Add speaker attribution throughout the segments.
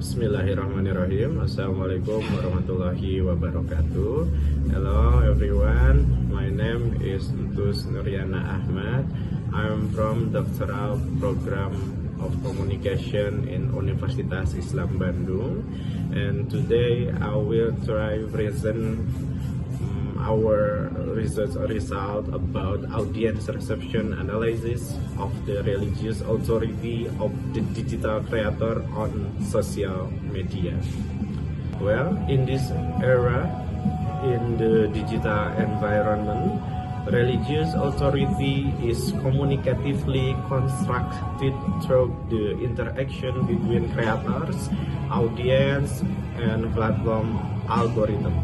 Speaker 1: Bismillahirrahmanirrahim. Assalamualaikum warahmatullahi wabarakatuh. Hello everyone, my name is Entus Nuriana Ahmad. I'm from Doctoral Program of Communication in Universitas Islam Bandung, and today I will try present our research result about audience reception analysis of the religious authority of the digital creator on social media. Well, in this era, in the digital environment, religious authority is communicatively constructed through the interaction between creators, audience, and platform algorithm.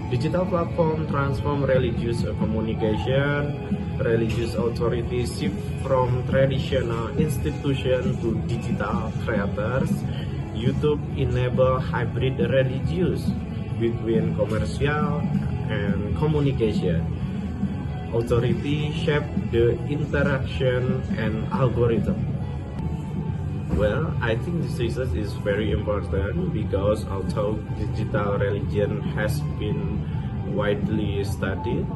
Speaker 1: Digital platform transform religious communication. Religious authority shift from traditional institution to digital creators. YouTube enable hybrid religious between commercial and communication. Authority shape the interaction and algorithm. Well, I think this research is very important because although digital religion has been widely studied,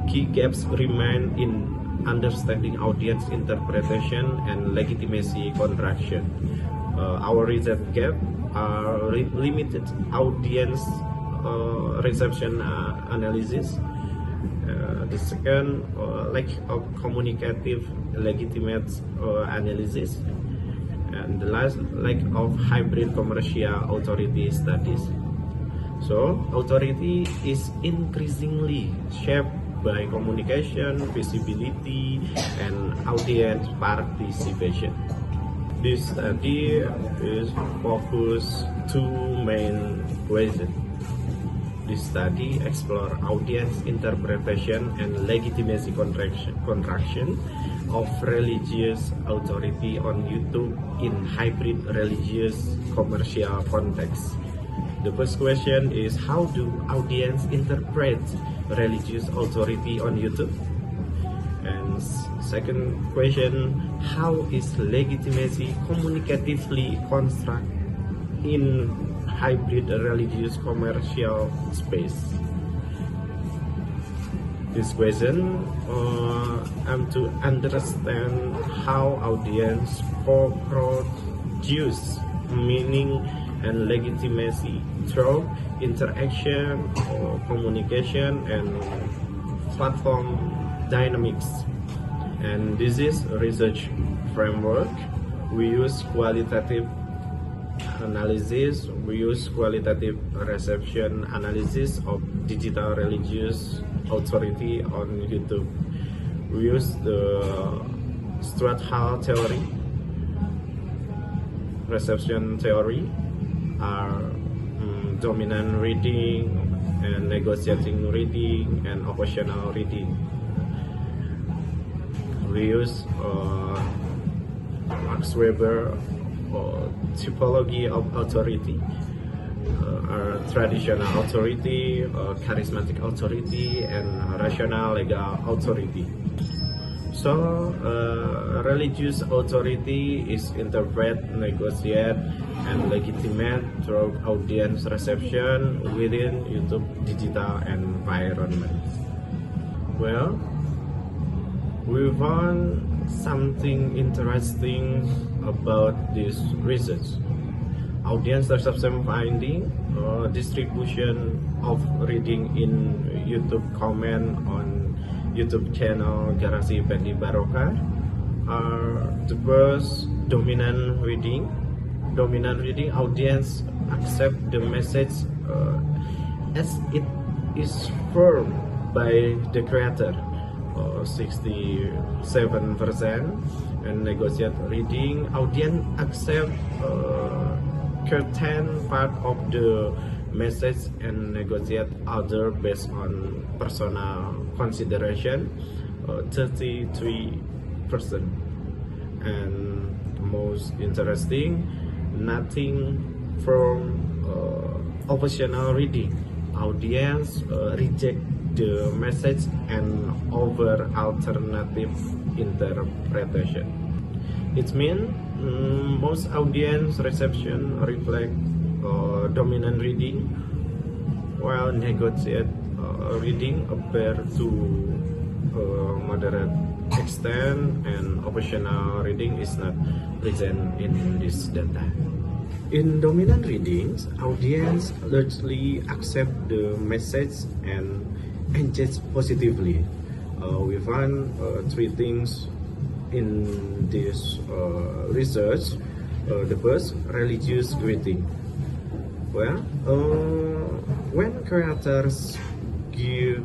Speaker 1: key gaps remain in understanding audience interpretation and legitimacy contraction. Our research gap are limited audience reception analysis. The second, lack of communicative legitimate analysis. And the last, lack of hybrid commercial authority studies. So, authority is increasingly shaped by communication, visibility, and audience participation. This study is focused two main questions. This study explores audience interpretation and legitimacy contraction of religious authority on YouTube in hybrid religious commercial context. The first question is, how do audience interpret religious authority on YouTube? And second question, how is legitimacy communicatively constructed in hybrid religious commercial space? This question to understand how audience produce meaning and legitimacy through interaction, communication, and platform dynamics. And this is a research framework. We use qualitative analysis, we use qualitative reception analysis of digital religious authority on YouTube. We use the Stuart-Hall theory, reception theory, dominant reading, and negotiating reading, and oppositional reading. We use Max Weber typology of authority, traditional authority, charismatic authority, and rational legal authority. So, religious authority is interpret, negotiate, and legitimate through audience reception within YouTube digital environment. Well, we found something interesting about this research. Audience reception finding, distribution of reading in YouTube comment on YouTube channel Garasi Pendi Barokah are the first dominant reading. Dominant reading, audience accept the message as it is formed by the creator, 67%, and negotiate reading, audience accept certain part of the message and negotiate other based on personal consideration, 33%. And most interesting, nothing from oppositional reading. Audience reject the message and over alternative interpretation. It means Most audience reception reflect dominant reading, while negotiate reading appear to moderate extent, and optional reading is not present in this data. In dominant readings, audience largely accept the message and engage positively. We find three things in this research. The first, religious greeting. Well, when creators give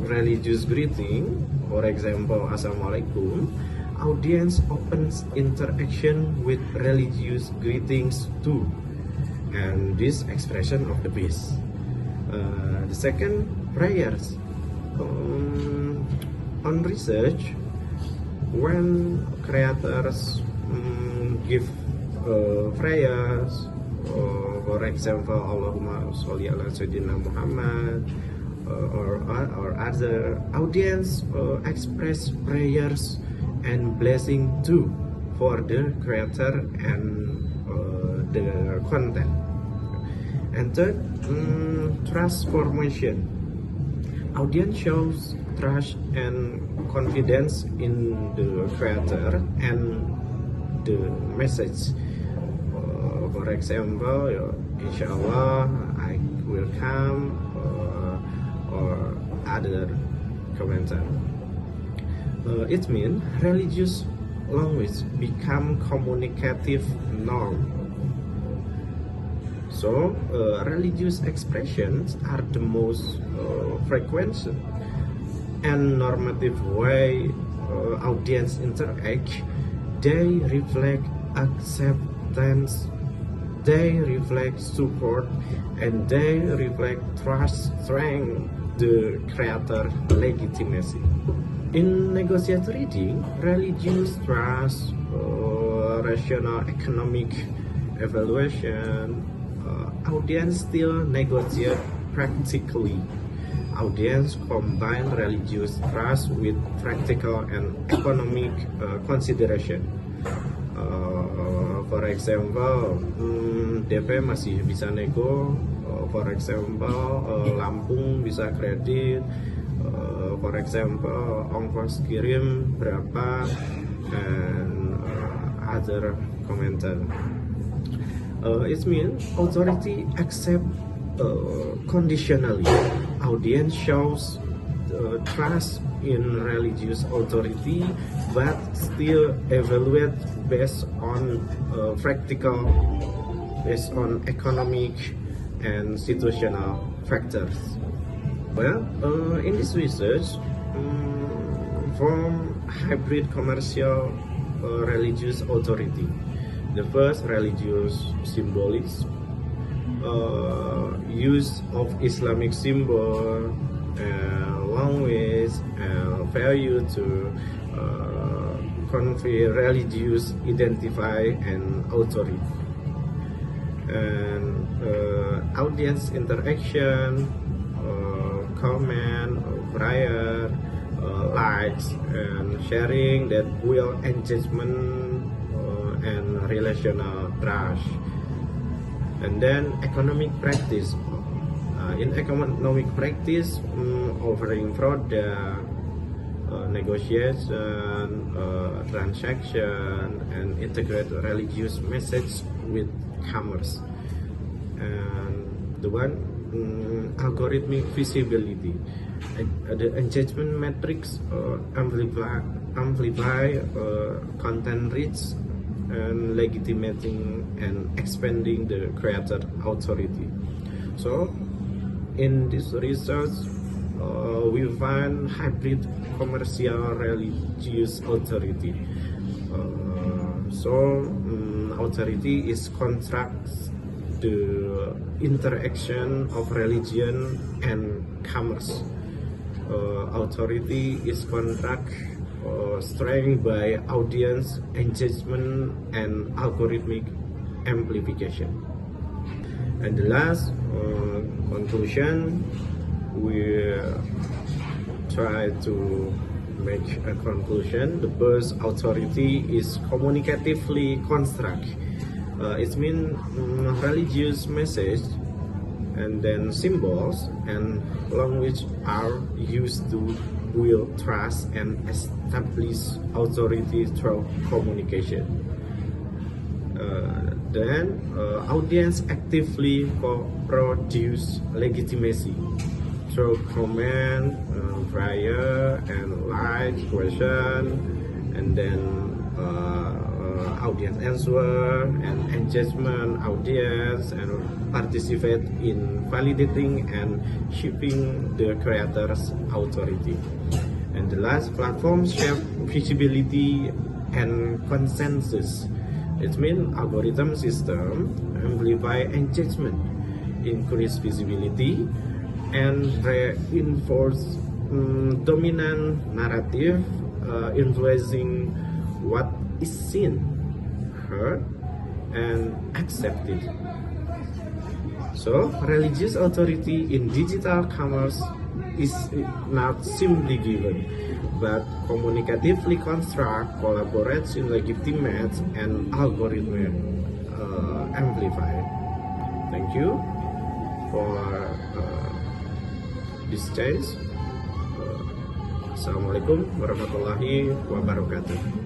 Speaker 1: religious greeting, for example, Assalamualaikum, audience opens interaction with religious greetings too, and this expression of the peace. The second, prayers. On research, when creators give prayers, for example, Allahumma sholli ala Sayyidina Muhammad, or other, audience express prayers and blessing too for the creator and the content. And third, trust formation. Audience shows trust and confidence in the creator and the message. For example, inshallah I will come, or other commenter. It means religious language become communicative norm. So religious expressions are the most frequent and normative way audience interact. They reflect acceptance, they reflect support, and they reflect trust, strength, the creator legitimacy. In negotiate reading, religious trust, rational economic evaluation, audience still negotiate practically. Audience combine religious trust with practical and economic consideration. For example, DP masih bisa nego. For example, Lampung bisa kredit. For example, ongkos kirim berapa, and other commenter. It means authority accept conditionally. Audience shows trust in religious authority, but still evaluate based on practical, based on economic and situational factors. Well, in this research, from hybrid commercial religious authority. The first, religious symbolism, use of Islamic symbol, language, value to convey religious identify and authority. And audience interaction, comment, prayer, likes, and sharing that build engagement and relational trust. And then economic practice. In economic practice, offering product, negotiation, transaction, and integrate religious message with commerce. And the one, algorithmic visibility. The engagement metrics amplify content reach and legitimating and expanding the creator authority. So in this research, we find hybrid commercial religious authority. Authority is contracts the interaction of religion and commerce. Authority is contract strengthened by audience engagement and algorithmic amplification. And the last conclusion, we try to make a conclusion. The buzz authority is communicatively construct. It means religious message and then symbols and language are used to build trust and establish authority through communication. Then audience actively produce legitimacy through comment, prayer, and like question, and then audience answer and engagement audience and participate in validating and shaping the creator's authority. And the last, platform shape visibility and consensus. It means algorithm system amplify engagement, increase visibility, and reinforce dominant narrative, influencing what is seen, heard, and accepted. So, religious authority in digital commerce is not simply given, but communicatively construct, collaborates in legitimate, and algorithm amplified. Thank you for this case. Assalamualaikum warahmatullahi wabarakatuh.